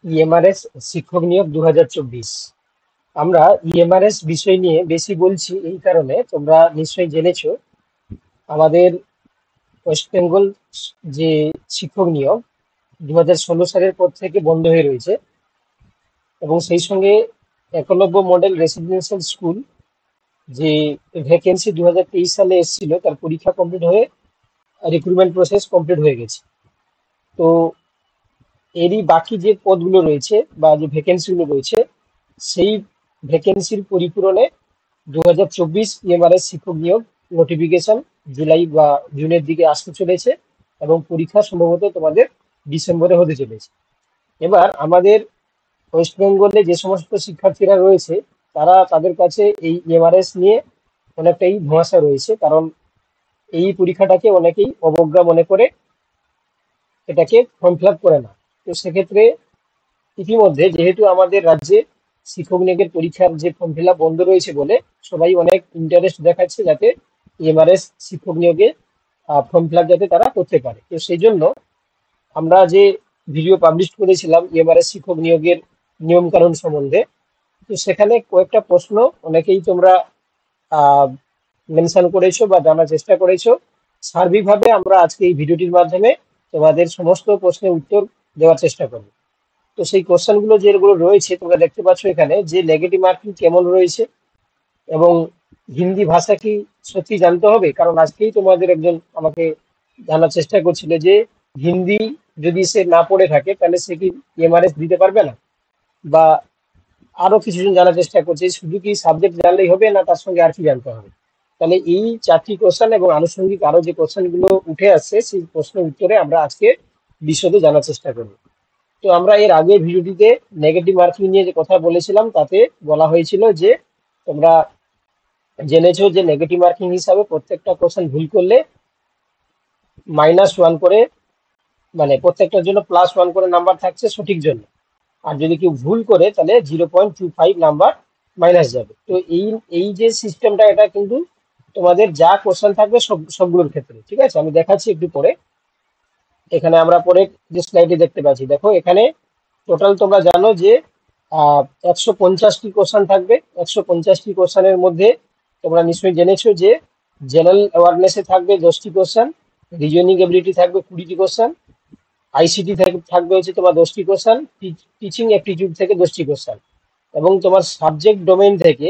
EMRS শিক্ষক নিয়োগ 2024। আমরা ইএমআরএস বিষয় নিয়ে বেশি বলছি এই কারণে, তোমরা নিশ্চয়ই জেনেছো আমাদের ওয়েস্ট বেঙ্গল যে শিক্ষক নিয়োগ 2016 সালের পর থেকে বন্ধ হয়ে রয়েছে, এবং সেই সঙ্গে একলব্য মডেল রেসিডেন্সিয়াল স্কুল যে ভ্যাকেন্সি 2023 সালে এসেছিল তার পরীক্ষা কমপ্লিট হয়ে রিক্রুটমেন্ট প্রসেস কমপ্লিট হয়ে গেছে। তো এরই বাকি যে পদগুলো রয়েছে বা যে ভ্যাকেন্সিগুলো রয়েছে, সেই ভ্যাকেন্সির পরিপূরণে 2024 ইএমআরএস শিক্ষক নিয়োগ নোটিফিকেশন জুলাই বা জুনের দিকে আসতে চলেছে, এবং পরীক্ষা সম্ভবত তোমাদের ডিসেম্বরে হতে চলেছে। এবার আমাদের ওয়েস্ট বেঙ্গলে যে সমস্ত শিক্ষার্থীরা রয়েছে, তারা তাদের কাছে এই ইএমআরএস নিয়ে অনেকটাই ধোঁয়াশা রয়েছে, কারণ এই পরীক্ষাটাকে অনেকেই অবজ্ঞা মনে করে এটাকে ফর্ম ফিল আপ করে না। তো সেক্ষেত্রে ইতিমধ্যে যেহেতু আমাদের রাজ্যে শিক্ষক নিয়োগের পরীক্ষার যে ফর্ম ফিল আপ বন্ধ রয়েছে বলে সবাই অনেক ইন্টারেস্ট দেখাচ্ছে যাতে এমআরএস শিক্ষক নিয়োগে ফর্ম ফিল আপ যাতে তারা করতে পারে। তো সেই জন্য আমরা যে ভিডিও পাবলিশ করেছিলাম এমআরএস শিক্ষক নিয়োগের নিয়ম কানুন সম্বন্ধে, তো সেখানে কয়েকটা প্রশ্ন অনেকেই তোমরা মেনশন করেছো বা জানার চেষ্টা করেছো। সার্বিকভাবে আমরা আজকে এই ভিডিওটির মাধ্যমে তোমাদের সমস্ত প্রশ্নের উত্তর দেওয়ার চেষ্টা করব। তো সেই কোশ্চেন গুলো যেগুলো রয়েছে তোমরা দেখতে পাচ্ছ এখানে, যে নেগেটিভ মার্কিং কেমন রয়েছে, এবং হিন্দি ভাষা কি সত্যি জানতে হবে, কারণ আজকেই তোমাদের একজন আমাকে জানার চেষ্টা করছিল যে হিন্দি যদি সে না পড়ে থাকে তাহলে সে কি এমআরএস দিতে পারবে না, বা আরো কিছুজন জানার চেষ্টা করছে শুধু কি সাবজেক্ট জানলেই হবে না তার সঙ্গে আর কি জানতে হবে। তাহলে এই চারটি কোশ্চেন এবং আনুষঙ্গিক আরো যে কোশ্চেন গুলো উঠে আসছে সেই প্রশ্নের উত্তরে আমরা আজকে বিশদে জানার চেষ্টা করব। তো আমরা এর আগে ভিডিওটিতে নেগেটিভ মার্কিং নিয়ে যে কথা বলেছিলাম তাতে বলা হয়েছিল যে তোমরা জেনেছো যে নেগেটিভ মার্কিং হিসাবে প্রত্যেকটা কোশ্চেন ভুল করলে -1 করে, মানে প্রত্যেকটার জন্য +1 করে নাম্বার থাকছে সঠিক জন্য, আর যদি কেউ ভুল করে তাহলে 0.25 নাম্বার মাইনাস যাবে। তো এই এই যে সিস্টেমটা, এটা কিন্তু তোমাদের যা কোশ্চেন থাকবে সবগুলোর ক্ষেত্রে ঠিক আছে। আমি দেখাচ্ছি একটু পরে। এখানে আমরা পরে যে স্লাইডে দেখতে পাচ্ছি, দেখো এখানে টোটাল তোমরা জানো যে 150টি কোশ্চেন থাকবে। 150টি কোশ্চেনের মধ্যে তোমরা নিশ্চয়ই জেনেছো যে জেনারেল অ্যাওয়ারনেসে থাকবে 10টি কোশ্চেন, রিজনিং এবিলিটি থাকবে 20টি কোশ্চেন, আইসিটি থাকবে হচ্ছে তোমার 10টি কোশ্চেন, টিচিং অ্যাপটিটিউড থেকে 10টি কোশ্চেন, এবং তোমার সাবজেক্ট ডোমেইন থেকে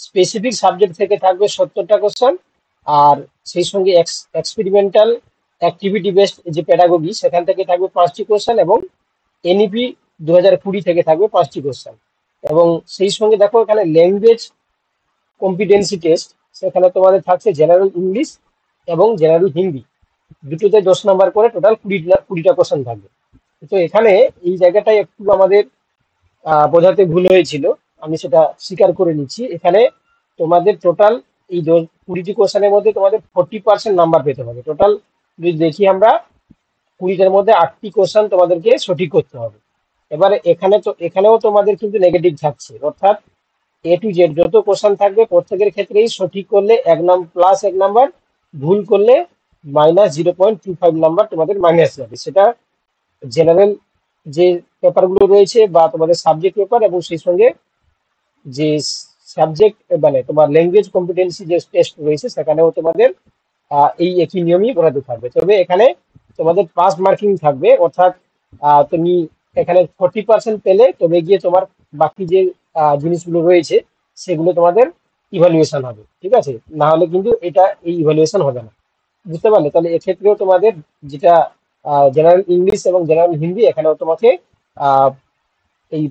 স্পেসিফিক সাবজেক্ট থেকে থাকবে 70টা কোশ্চেন। আর সেই সঙ্গে এক্সপেরিমেন্টাল অ্যাক্টিভিটি বেসড যে প্যাডাগোগি সেখান থেকে থাকবে 5টি কোশ্চেন, এবং এনইপি 2020 থেকে থাকবে 5টি কোশ্চেন। এবং সেই সঙ্গে দেখো এখানে ল্যাঙ্গুয়েজ কম্পিটেন্সি টেস্ট, সেখানে তোমাদের থাকছে জেনারেল ইংলিশ এবং জেনারেল হিন্দি, দুটোতে 10 নাম্বার করে টোটাল 20টা কোশ্চেন থাকবে। তো এখানে এই জায়গাটায় একটু আমাদের বোঝাতে ভুল হয়েছিল, আমি সেটা স্বীকার করে নিচ্ছি। এখানে তোমাদের টোটাল এই 20টি কোশ্চেনের মধ্যে তোমাদের 40% নাম্বার পেতে হবে। টোটাল যদি দেখি আমরা, 20টার মধ্যে 8টি কোশ্চেন তোমাদেরকে সঠিক করতে হবে। এবারে এখানেও তোমাদের কিন্তু নেগেটিভ থাকছে, অর্থাৎ A to Z যত কোশ্চেন থাকবে প্রত্যেকের ক্ষেত্রেই সঠিক করলে 1 নাম্বার, ভুল করলে -0.25 নাম্বার তোমাদের মাইনাস যাবে। সেটা জেনারেল যে পেপারগুলো রয়েছে বা তোমাদের সাবজেক্ট পেপার, এবং সেই সঙ্গে যে সাবজেক্ট মানে তোমার ল্যাঙ্গুয়েজ কম্পিটেন্সি যে টেস্ট রয়েছে সেখানেও তোমাদের এই একই নিয়মই বহাতে থাকবে। তবে এখানে তোমাদের পাস মার্কিং থাকবে, অর্থাৎ তুমি এখানে 40% পেলে তবে গিয়ে তোমার বাকি যে জিনিসগুলো রয়েছে সেগুলো তোমাদের ইভালুয়েশন হবে, ঠিক আছে। না হলে কিন্তু এটা এই ইভালুয়েশন হবে না, বুঝতে পারলে। তাহলে এক্ষেত্রেও তোমাদের যেটা জেনারেল ইংলিশ এবং জেনারেল হিন্দি, এখানেও তোমাকে আহ, এই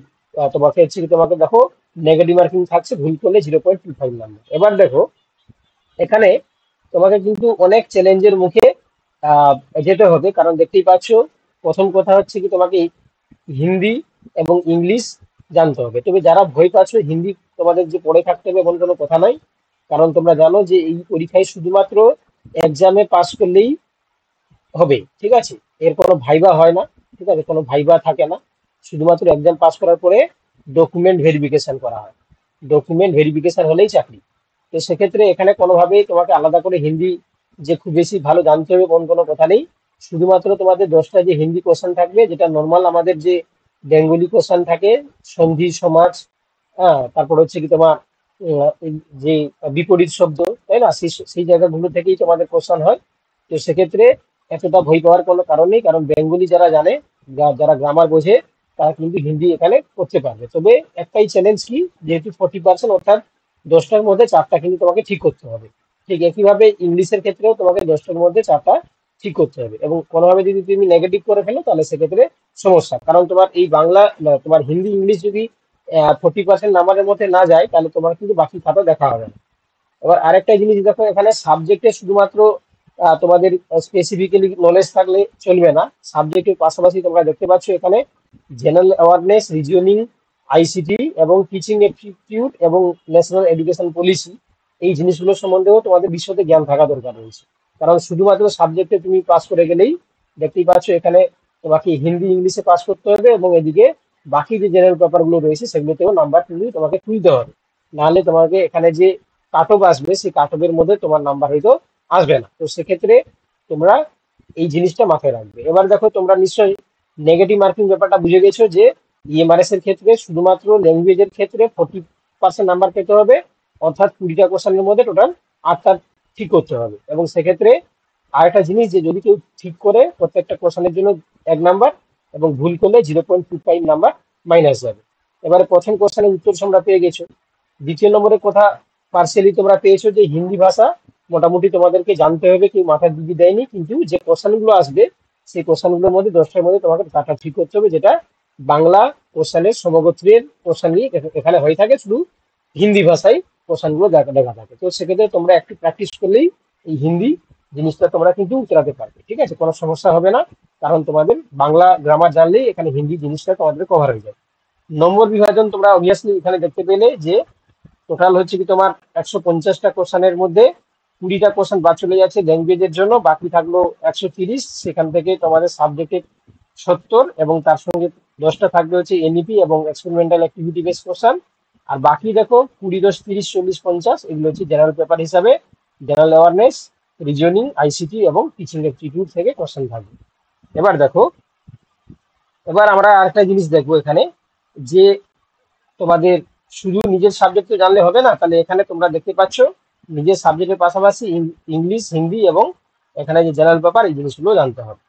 তোমাকে হচ্ছে কি, তোমাকে দেখো নেগেটিভ মার্কিং থাকছে ভুল করলে 0.25 নাম্বার। এবার দেখো এখানে তোমাকে কিন্তু অনেক চ্যালেঞ্জের মুখে আহ, যেতে হবে, কারণ দেখতেই পাচ্ছ প্রথম কথা হচ্ছে কি তোমাকে হিন্দি এবং ইংলিশ জানতে হবে। তবে যারা ভয় পাচ্ছ হিন্দি তোমাদের যে পড়ে থাকতে হবে এমন কোনো কথা নাই, কারণ তোমরা জানো যে এই পরীক্ষায় শুধুমাত্র এক্সামে পাস করলেই হবে, ঠিক আছে। এর কোনো ভাইবা হয় না, ঠিক আছে, কোনো ভাইবা থাকে না। শুধুমাত্র এক্সাম পাস করার পরে ডকুমেন্ট ভেরিফিকেশন করা হয়, ডকুমেন্ট ভেরিফিকেশন হলেই চাকরি। তো সেক্ষেত্রে এখানে কোনোভাবেই তোমাকে আলাদা করে হিন্দি যে খুব বেশি ভালো জানতে হবে এমন কোনো কথা নেই। শুধুমাত্র তোমাদের 10টা যে হিন্দি কোশ্চেন থাকবে, যেটা নর্মাল আমাদের যে বেঙ্গলি কোশ্চেন থাকে, সন্ধি সমাজ, হ্যাঁ, তারপর হচ্ছে কি তোমার এই যে বিপরীত শব্দ, তাই না, সেই সেই জায়গাগুলো থেকেই তোমাদের কোশ্চেন হয়। তো সেক্ষেত্রে এতটা ভয় পাওয়ার কোনো কারণ নেই, কারণ বেঙ্গলি যারা জানে, যারা গ্রামার বোঝে, তারা কিন্তু হিন্দি এখানে করতে পারবে। তবে একটাই চ্যালেঞ্জ কি, যেহেতু 40%, অর্থাৎ 10টার মধ্যে 4টা কিন্তু তোমাকে ঠিক করতে হবে। ঠিক একইভাবে ইংলিশের ক্ষেত্রেও তোমাকে 10টার মধ্যে 4টা ঠিক করতে হবে, এবং কোনোভাবে যদি তুমি নেগেটিভ করে ফেলো তাহলে সেক্ষেত্রে সমস্যা, কারণ তোমার এই বাংলা না, তোমার হিন্দি ইংলিশ যদি 40% নাম্বারের মধ্যে না যায়, তাহলে তোমার কিন্তু বাকি খাতা দেখা হবে না। এবার আরেকটা জিনিস দেখো, এখানে সাবজেক্টে শুধুমাত্র তোমাদের স্পেসিফিক্যালি নলেজ থাকলে চলবে না। সাবজেক্টের পাশাপাশি তোমরা দেখতে পাচ্ছ এখানে জেনারেল অ্যাওয়ারনেস, রিজনিং, আইসিটি এবং টিচিং অ্যাপটিটিউড এবং ন্যাশনাল এডুকেশন পলিসি, এই জিনিসগুলো সম্বন্ধেও তোমাদের বিশদে জ্ঞান থাকা দরকার রয়েছে। কারণ শুধুমাত্র সাবজেক্টে তুমি পাস করে গেলেই, দেখতেই পাচ্ছ এখানে তোমাকে হিন্দি ইংলিশে পাস করতে হবে, এবং এদিকে বাকি যে জেনারেল পেপারগুলো রয়েছে সেগুলোতেও নাম্বার কিন্তু তোমাকে তুলতে হবে। নাহলে তোমাকে এখানে যে কাট অফ আসবে, সেই কাট অফের মধ্যে তোমার নাম্বার হয়তো আসবে না। তো সেক্ষেত্রে তোমরা এই জিনিসটা মাথায় রাখবে। এবার দেখো, তোমরা নিশ্চয়ই নেগেটিভ মার্কিং ব্যাপারটা বুঝে গেছো, যে ইএমআরএস এর ক্ষেত্রে শুধুমাত্র ল্যাঙ্গুয়েজের ক্ষেত্রে 40% নাম্বার পেতে হবে, অর্থাৎ 20টা কোশ্চেনের মধ্যে টোটাল 8টা ঠিক করতে হবে। এবং সেক্ষেত্রে আরেকটা জিনিস, যে যদি কেউ ঠিক করে প্রত্যেকটা কোশ্চেনের জন্য 1 নাম্বার, এবং ভুল করলে 0.25 নাম্বার মাইনাস যাবে। এবারে প্রথম কোশ্চেনের উত্তর তোমরা পেয়ে গেছো। দ্বিতীয় নম্বরের কথা পার্সিয়ালি তোমরা পেয়েছো, যে হিন্দি ভাষা মোটামুটি তোমাদেরকে জানতে হবে, কেউ মাথার দিদি দেয়নি, কিন্তু যে কোশ্চেনগুলো আসবে সেই কোশ্চেনগুলোর মধ্যে 10টার মধ্যে তোমাকে কাটা ঠিক করতে হবে, যেটা বাংলা কোশ্চেনের সমগোত্রের কোশ্চেন নিয়ে এখানে হয়ে থাকে, শুধু হিন্দি ভাষায় কোশ্চেনগুলো দেখা দেখা থাকে। তো সেক্ষেত্রে তোমরা একটু প্র্যাকটিস করলেই এই হিন্দি জিনিসটা তোমরা কিন্তু উতরাতে পারবে, ঠিক আছে, কোনো সমস্যা হবে না। কারণ তোমাদের বাংলা গ্রামার জানলেই এখানে হিন্দি জিনিসটা তোমাদের কভার হয়ে যাবে। নম্বর বিভাজন তোমরা অবভিয়াসলি এখানে দেখতে পেলে, যে টোটাল হচ্ছে কি তোমার 150টা কোশ্চেনের মধ্যে 20টা কোশ্চেন বাদ চলে যাচ্ছে ল্যাঙ্গুয়েজের জন্য, বাকি থাকলো 130। সেখান থেকে তোমাদের সাবজেক্টে 70, এবং তার সঙ্গে 10টা থাকবে হচ্ছে এনইপি এবং এক্সপেরিমেন্টাল অ্যাক্টিভিটি বেস কোশ্চেন। আর বাকি দেখো 20, 10, 30, 40, 50, এগুলো হচ্ছে জেনারেল পেপার হিসাবে জেনারেল অ্যাওয়ারনেস, রিজনিং, আইসিটি এবং টিচিং অ্যাপটিটিউড থেকে কোশ্চেন থাকবে। এবার দেখো, এবার আমরা আরেকটা জিনিস দেখবো এখানে, যে তোমাদের শুধু নিজের সাবজেক্ট জানলে হবে না, তাহলে এখানে তোমরা দেখতে পাচ্ছ নিজের সাবজেক্টের পাশাপাশি ইংলিশ, হিন্দি এবং এখানে যে জেনারেল পেপার, এই জিনিসগুলো জানতে হবে।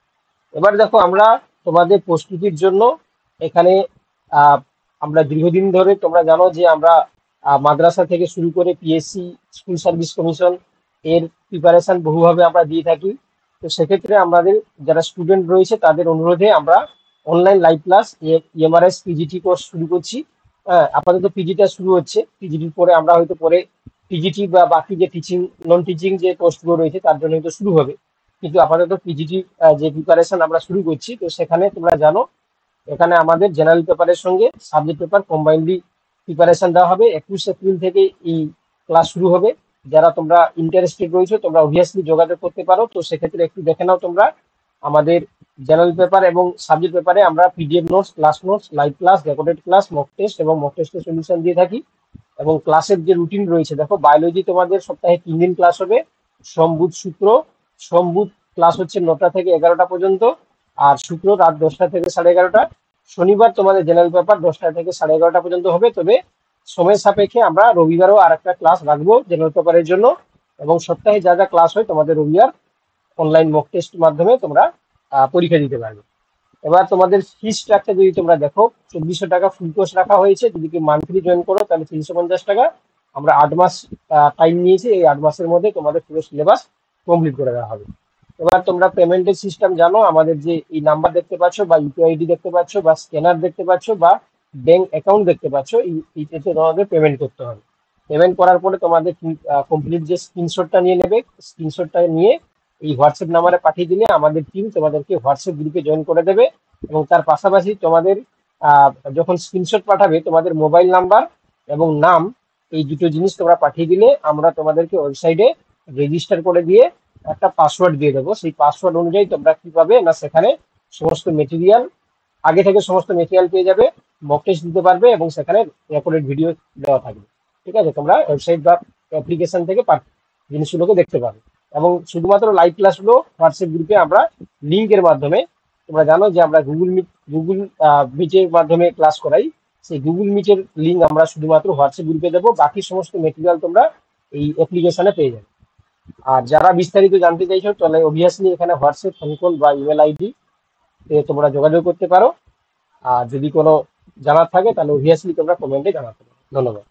এবার দেখো, আমরা তোমাদের প্রস্তুতির জন্য এখানে আহ, আমরা দীর্ঘদিন ধরে, তোমরা জানো যে আমরা মাদ্রাসা থেকে শুরু করে পিএসসি, স্কুল সার্ভিস কমিশন, এর প্রিপারেশন বহুভাবে আমরা দিয়ে থাকি। তো সেক্ষেত্রে আমাদের যারা স্টুডেন্ট রয়েছে তাদের অনুরোধে আমরা online live class EMRS PGT course শুরু করছি। আপাতত পিজিটা শুরু হচ্ছে, পিজিটির পরে আমরা হয়তো পরে পিজিটি বা বাকি যে টিচিং, নন টিচিং যে কোর্সগুলো রয়েছে তার জন্য হয়তো শুরু হবে। কিন্তু আপাতত পিজিটি যে প্রিপারেশন আমরা শুরু করছি, তো সেখানে তোমরা জানো এখানে আমাদের জেনারেল পেপারের সঙ্গে সাবজেক্ট পেপার কম্বাইন্ডলি প্রিপারেশন দেওয়া হবে। 21 এপ্রিল থেকে এই ক্লাস শুরু হবে। যারা তোমরা ইন্টারেস্টেড রয়েছে তোমরা অবভিয়াসলি যোগাযোগ করতে পারো। তো সেক্ষেত্রে একটু দেখে নাও তোমরা আমাদের জেনারেল পেপার এবং সাবজেক্ট পেপারে আমরা PDF notes, class notes, live class, recorded class, mock test এবং মক টেস্টের সলিউশন দিয়ে থাকি। এবং ক্লাসের যে রুটিন রয়েছে, দেখো বায়োলজি তোমাদের সপ্তাহে 3 দিন ক্লাস হবে, সোম বুধ শুক্র। সোম বুধ ক্লাস হচ্ছে 9টা থেকে 11টা পর্যন্ত, আর শুক্র রাত 10টা থেকে 11:30। শনিবার তোমাদের জেনারেল পেপার 10টা থেকে 11:30 পর্যন্ত হবে। তবে সময় সাপেক্ষে আমরা রবিবারও আর একটা ক্লাস রাখবো জেনারেল পেপারের জন্য। এবং সপ্তাহে যা যা ক্লাস হয় তোমাদের রবিবার অনলাইন মক টেস্ট মাধ্যমে তোমরা পরীক্ষা দিতে পারবে। এবার তোমাদের ফি স্ট্রাকচার যদি তোমরা দেখো, 2400 টাকা ফুল কোর্স রাখা হয়েছে। যদি কি মান্থলি জয়েন করো তাহলে 350 টাকা। আমরা 8 মাস টাইম নিয়েছি, এই 8 মাসের মধ্যে তোমাদের পুরো সিলেবাস কমপ্লিট করে দেওয়া হবে। এবার তোমরা পেমেন্টের সিস্টেম জানো, আমাদের যে এই নাম্বার দেখতে পাচ্ছ বা ইউপিআইডি দেখতে পাচ্ছ বা স্ক্যানার দেখতে পাচ্ছ বা ব্যাংক অ্যাকাউন্ট দেখতে পাচ্ছ, এইটাতে তোমাদের পেমেন্ট করতে হবে। পেমেন্ট করার পরে তোমাদের কমপ্লিট যে স্ক্রিনশটটা নিয়ে নেবে, স্ক্রিনশটটা নিয়ে এই হোয়াটসঅ্যাপ নাম্বারে পাঠিয়ে দিলে আমাদের টিম তোমাদেরকে হোয়াটসঅ্যাপ গ্রুপে জয়েন করে দেবে। এবং তার পাশাপাশি তোমাদের যখন স্ক্রিনশট পাঠাবে, তোমাদের মোবাইল নাম্বার এবং নাম, এই দুটো জিনিস তোমরা পাঠিয়ে দিলে আমরা তোমাদেরকে ওয়েবসাইটে রেজিস্টার করে দিয়ে একটা পাসওয়ার্ড দিয়ে দেবো। সেই পাসওয়ার্ড অনুযায়ী তোমরা কি পাবে না, সেখানে সমস্ত মেটেরিয়াল, আগে থেকে সমস্ত মেটেরিয়াল পেয়ে যাবে, মক টেস্ট দিতে পারবে এবং সেখানে রেকর্ডেড ভিডিও দেওয়া থাকবে। ঠিক আছে, তোমরা ওয়েবসাইট বা অ্যাপ্লিকেশন থেকে জিনিসগুলোকে দেখতে পাবে। এবং শুধুমাত্র লাইভ ক্লাসগুলো হোয়াটসঅ্যাপ গ্রুপে আমরা লিঙ্কের মাধ্যমে তোমরা জানো যে আমরা গুগল মিটের মাধ্যমে ক্লাস করাই। সেই গুগল মিটের লিঙ্ক আমরা শুধুমাত্র হোয়াটসঅ্যাপ গ্রুপে দেবো, বাকি সমস্ত মেটেরিয়াল তোমরা এই অ্যাপ্লিকেশনে পেয়ে যাবে। আর যারা বিস্তারিত জানতে চাইছো তাহলে অবভিয়াসলি এখানে হোয়াটসঅ্যাপ, ফোন কল বা ইমেল আইডি তে তোমরা যোগাযোগ করতে পারো। আর যদি কোনো জানার থাকে তাহলে অবভিয়াসলি তোমরা কমেন্টে জানাতে পারো। ধন্যবাদ।